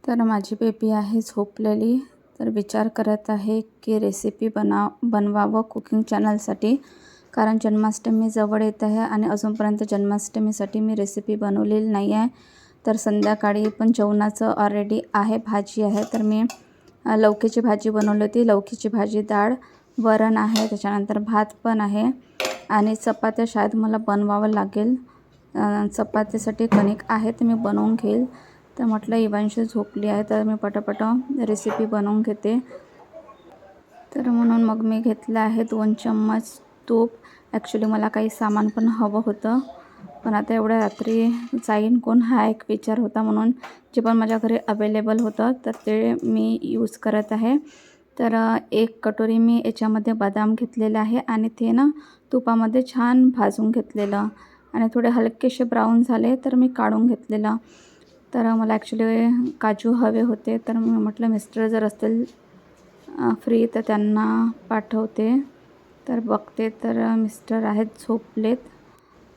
तर माझी बेबी आहे झोपलेली. तर विचार करत आहे की रेसिपी बनवावं कुकिंग चॅनलसाठी, कारण जन्माष्टमी जवळ येत आहे आणि अजूनपर्यंत जन्माष्टमीसाठी मी रेसिपी बनवलेली नाही आहे. तर संध्याकाळी पण जेवणाचं ऑलरेडी आहे, भाजी आहे. तर मी लौकीची भाजी बनवली होती. लौकीची भाजी, डाळ, वरण आहे, त्याच्यानंतर भात पण आहे आणि चपात्या शायद मला बनवावं लागेल. चपातीसाठी कणिक आहे तर मी बनवून घेईल. तर म्हटलं इवांशी झोपली आहे तर मी पटापट रेसिपी बनवून घेते. तर म्हणून मग मी घेतलं आहे 2 चम्मच तूप. ॲक्च्युली मला काही सामान पण हवं होतं, पण आता एवढ्या रात्री जाईन कोण हा एक विचार होता, म्हणून जे पण माझ्या घरी अवेलेबल होतं तर ते मी यूज करत आहे. तर 1 कटोरी मी याच्यामध्ये बदाम घेतलेले आहे आणि ते ना तुपामध्ये छान भाजून घेतलेलं आणि थोडे हलकेसे ब्राऊन झाले तर मी काढून घेतलेलं. तर मला ॲक्च्युली काजू हवे होते, तर मी म्हटलं मिस्टर जर असतील फ्री तर त्यांना पाठवते. तर बघते तर मिस्टर आहेत झोपलेत,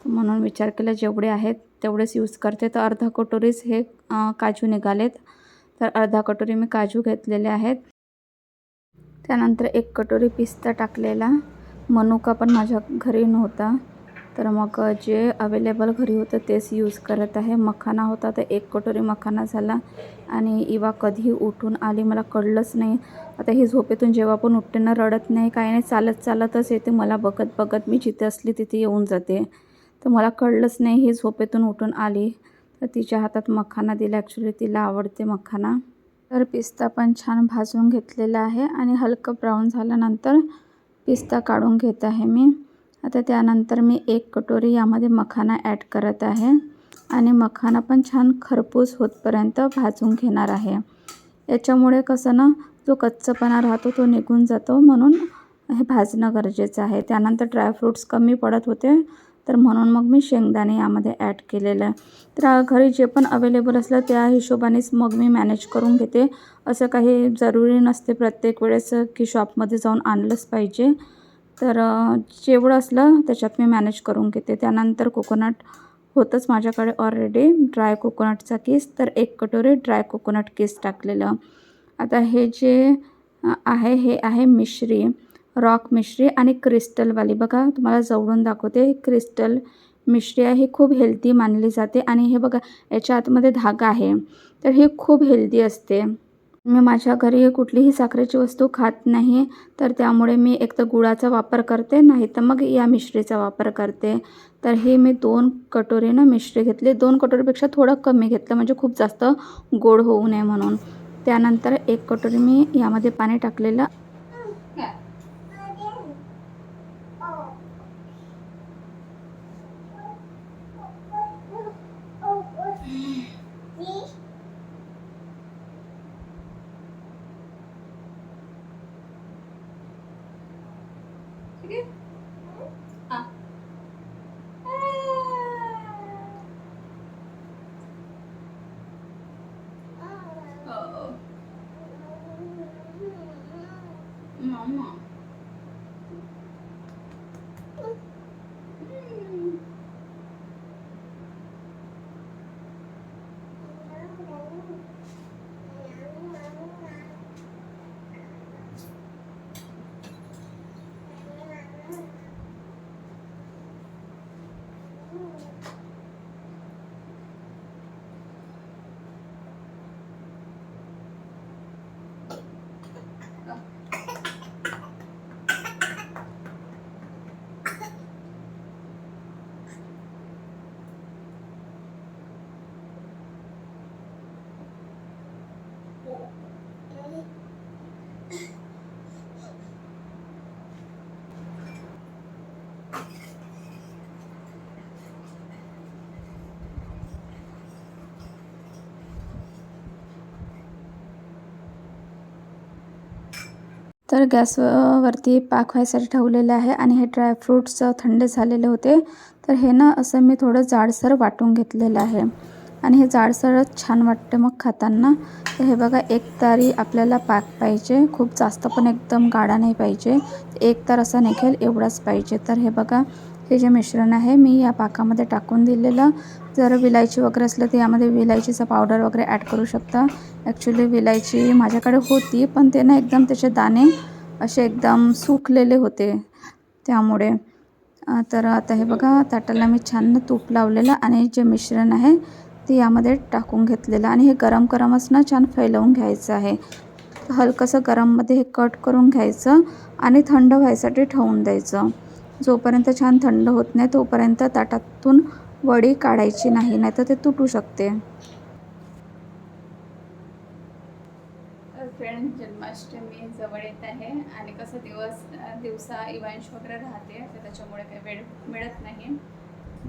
म्हणून विचार केला जेवढे आहेत तेवढेच यूज करते. तर अर्धा कटोरीच हे काजू निघालेत, तर अर्धा कटोरी मी काजू घेतलेले आहेत. त्यानंतर 1 कटोरी पिस्ता टाकलेला. मनुका पण माझ्या घरी नव्हता, तर मग जे अवेलेबल घरी होतं तेच यूज करत आहे. मखाना होता तर 1 कटोरी मखाना झाला आणि इवा कधी उठून आली मला कळलंच नाही. आता ही झोपेतून जेव्हा पण उठते ना रडत नाही, काही नाही, चालतच येते. मला बघत मी जिथे असली तिथे येऊन जाते. तर मला कळलंच नाही ही झोपेतून उठून आली. तर तिच्या हातात मखाना दिला. ॲक्च्युली तिला आवडते मखाना. तर पिस्ता पण छान भाजून घेतलेला आहे आणि हलकं ब्राऊन झाल्यानंतर पिस्ता काढून घेत आहे मी. आता त्यानंतर मी 1 कटोरी यामध्ये मखाना ॲड करत आहे आणि मखाना पण छान खरपूस होतपर्यंत भाजून घेणार आहे. याच्यामुळे कसं ना जो कच्चापणा राहतो तो निघून जातो, म्हणून हे भाजणं गरजेचं आहे. त्यानंतर ड्रायफ्रूट्स कमी पडत होते, तर म्हणून मग मी शेंगदाणे यामध्ये ॲड केलेलं आहे. तर घरी जे पण अवेलेबल असलं त्या हिशोबानेच मग मी मॅनेज करून घेते. असं काही जरुरी नसते प्रत्येक वेळेस की शॉपमध्ये जाऊन आणलंच पाहिजे. तर जेवढं असलं त्याच्यात मी मॅनेज करून घेते. त्यानंतर कोकोनट होतंच माझ्याकडे ऑलरेडी, ड्राय कोकोनटचा किस. तर 1 कटोरी ड्राय कोकोनट किस टाकलेलं. आता हे जे आहे हे आहे मिश्री, रॉक मिश्री आणि क्रिस्टलवाली. बघा तुम्हाला जवळून दाखवते. क्रिस्टल मिश्री आहे, ही खूप हेल्दी मानली जाते आणि हे बघा याच्या आतमध्ये धागा आहे, तर ही खूप हेल्दी असते. मी माझ्या घरी कुठलीही साखरेची वस्तू खात नाही, तर त्यामुळे मी एक तर गुळाचा वापर करते, नाही तर मग या मिश्रीचा वापर करते. तर हे मी 2 कटोरीनं मिश्री घेतली. 2 कटोरीपेक्षा थोडं कमी घेतलं म्हणजे खूप जास्त गोड होऊ नये म्हणून. त्यानंतर 1 कटोरी मी यामध्ये पाणी टाकलेलं. Mama. तर गॅसवरती पाक व्हायसाठी ठेवलेले आहे आणि हे ड्रायफ्रूट्स थंड झालेले होते. तर हे ना असं मी थोडं जाडसर वाटून घेतलेलं आहे आणि हे जाडसरच छान वाटते मग खाताना. तर हे बघा 1 तारी आपल्याला पाक पाहिजे, खूप जास्त पण एकदम गाढा नाही पाहिजे. 1 तार असा निघेल एवढाच पाहिजे. तर हे बघा हे जे मिश्रण आहे मी या पाकामध्ये टाकून दिलेलं. जर विलायची वगैरे असलं तर यामध्ये विलायचीचा पावडर वगैरे ॲड करू शकता. ॲक्च्युली विलायची माझ्याकडे होती, पण ते ना एकदम त्याचे दाणे असे एकदम सुकलेले होते त्यामुळे. तर आता हे बघा ताटाला मी छान तूप लावलेलं आणि जे मिश्रण आहे ते यामध्ये टाकून घेतलेलं आणि हे गरम गरमच ना छान फैलवून घ्यायचं आहे. हलकंसं गरममध्ये हे कट करून घ्यायचं आणि थंड व्हायसाठी ठेवून द्यायचं. जोपर्यंत छान थंड होत नाही तोपर्यंत ताटातून वडी काढायची नाही, नाहीतर ते तुटू शकते. तर फ्रेंड, जन्माष्टमी जवळ येत आहे आणि कसं दिवसा इव्हेंट्स वगैरे राहते, तर त्याच्यामुळे काही वेळ मिळत नाही.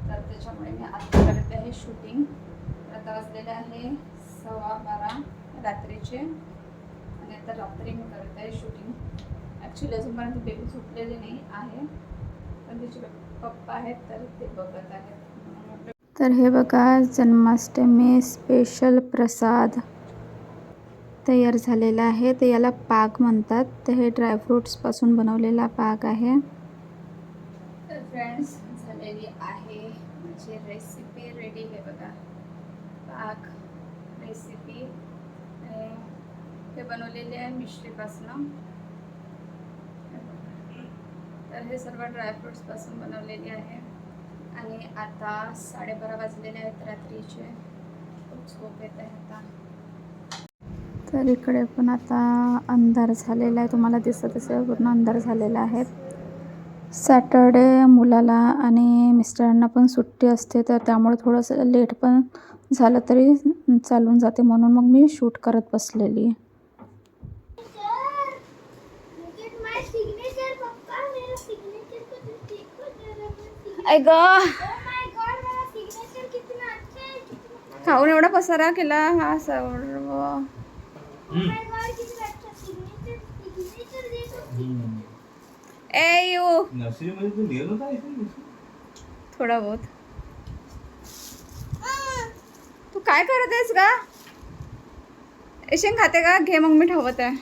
तर त्याच्यामुळे मी आता करत आहे शूटिंग. आता वाजलेले आहे 12:15 रात्रीचे आणि आता रात्री मी करत आहे शूटिंग. ॲक्च्युली अजूनपर्यंत बेबी झोपलेली नाही आहे, पण तिचे पप्पा आहेत तर ते बघत आहेत. तर हे बघा जन्माष्टमी स्पेशल प्रसाद तयार झालेला आहे. ते याला पाक म्हणतात. तर हे ड्रायफ्रूट्सपासून बनवलेला पाक आहे. तर फ्रेंड्स, झालेली आहे म्हणजे रेसिपी रेडी आहे बघा. पाक रेसिपी हे बनवलेले आहे मिश्रीपासून. तर हे सर्व ड्रायफ्रूट्सपासून बनवलेले आहे आणि आता 12:30 वाजलेले आहेत रात्रीचे. खूप झोप येत आहे आता. तर इकडे पण आता अंधार झालेला आहे, तुम्हाला दिसत असेल पूर्ण अंधार झालेला आहे. सॅटर्डे मुलाला आणि मिस्टरांना पण सुट्टी असते, तर त्यामुळे थोडंसं लेट पण झालं तरी चालून जाते, म्हणून मग मी शूट करत बसलेली. खाऊन एवढा पसारा केला हा सर्व. थोडा बहुत. तू काय करत आहेस का? एशियन खाते का? घे मग मी ठेवत आहे.